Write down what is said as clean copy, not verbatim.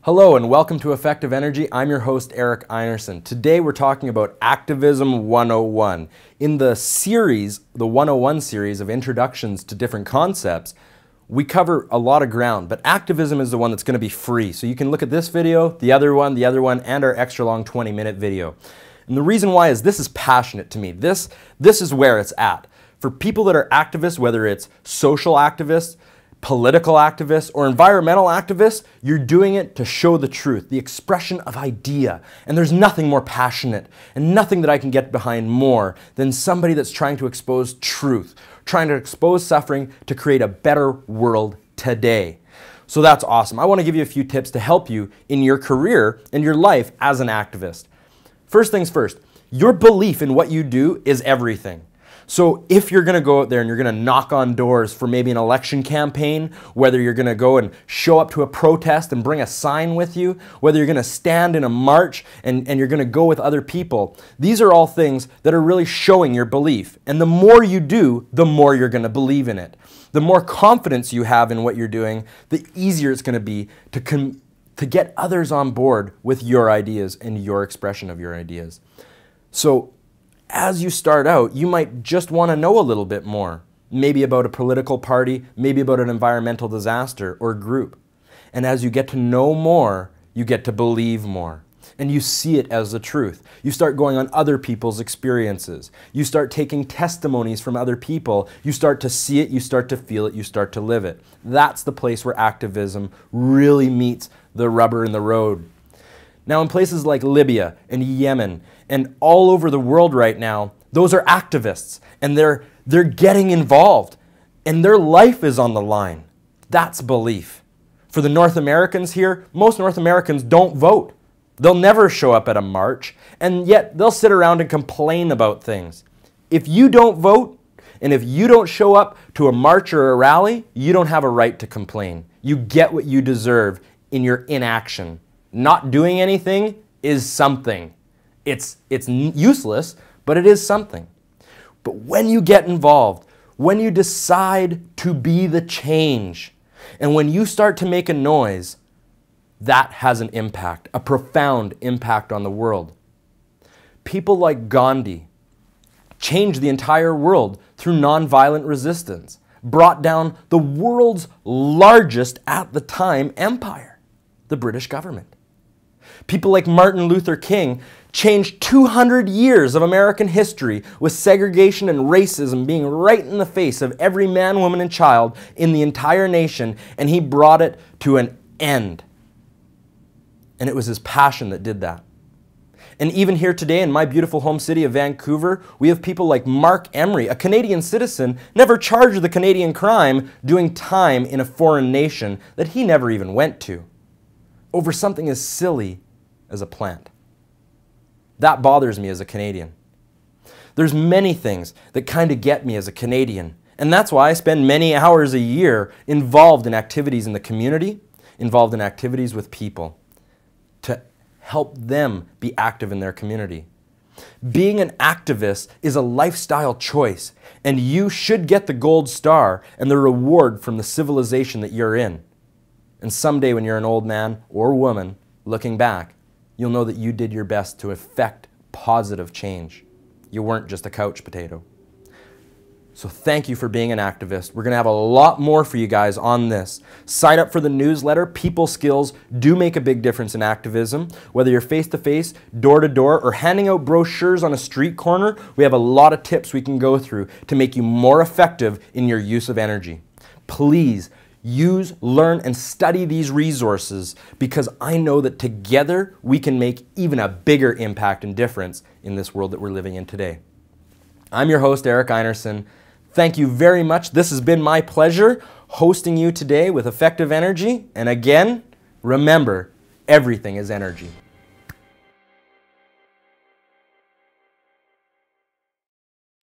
Hello and welcome to Effective Energy. I'm your host, Eric Einarson. Today we're talking about Activism 101. In the series, the 101 series of introductions to different concepts, we cover a lot of ground, but activism is the one that's going to be free. So you can look at this video, the other one, and our extra long 20-minute video. And the reason why is this is passionate to me. This is where it's at. For people that are activists, whether it's social activists, political activists, or environmental activists, you're doing it to show the truth, the expression of idea. And there's nothing more passionate and nothing that I can get behind more than somebody that's trying to expose truth, trying to expose suffering to create a better world today. So that's awesome. I want to give you a few tips to help you in your career and your life as an activist. First things first, your belief in what you do is everything. So if you're going to go out there and you're going to knock on doors for maybe an election campaign, whether you're going to go and show up to a protest and bring a sign with you, whether you're going to stand in a march and you're going to go with other people, these are all things that are really showing your belief. And the more you do, the more you're going to believe in it. The more confidence you have in what you're doing, the easier it's going to be to get others on board with your ideas and your expression of your ideas. So as you start out, you might just want to know a little bit more, maybe about a political party, maybe about an environmental disaster or group. And as you get to know more, you get to believe more. And you see it as the truth. You start going on other people's experiences. You start taking testimonies from other people. You start to see it, you start to feel it, you start to live it. That's the place where activism really meets the rubber in the road. Now in places like Libya and Yemen and all over the world right now, those are activists and they're getting involved and their life is on the line. That's belief. For the North Americans here, most North Americans don't vote. They'll never show up at a march and yet they'll sit around and complain about things. If you don't vote and if you don't show up to a march or a rally, you don't have a right to complain. You get what you deserve in your inaction. Not doing anything is something. It's useless, but it is something. But when you get involved, when you decide to be the change, and when you start to make a noise, that has an impact, a profound impact on the world. People like Gandhi changed the entire world through nonviolent resistance, brought down the world's largest, at the time, empire, the British government. People like Martin Luther King changed 200 years of American history with segregation and racism being right in the face of every man, woman, and child in the entire nation, and he brought it to an end. And it was his passion that did that. And even here today in my beautiful home city of Vancouver, we have people like Mark Emery, a Canadian citizen, never charged with a Canadian crime, doing time in a foreign nation that he never even went to, over something as silly as a plant. That bothers me as a Canadian. There's many things that kind of get me as a Canadian, and that's why I spend many hours a year involved in activities in the community, involved in activities with people, to help them be active in their community. Being an activist is a lifestyle choice, and you should get the gold star and the reward from the civilization that you're in. And someday when you're an old man or woman looking back, you'll know that you did your best to effect positive change. You weren't just a couch potato. So thank you for being an activist. We're going to have a lot more for you guys on this. Sign up for the newsletter. People skills do make a big difference in activism. Whether you're face-to-face, door-to-door, or handing out brochures on a street corner, we have a lot of tips we can go through to make you more effective in your use of energy. Please use, learn, and study these resources because I know that together we can make even a bigger impact and difference in this world that we're living in today. I'm your host, Eric Einarson. Thank you very much. This has been my pleasure hosting you today with Effective Energy. And again, remember, everything is energy.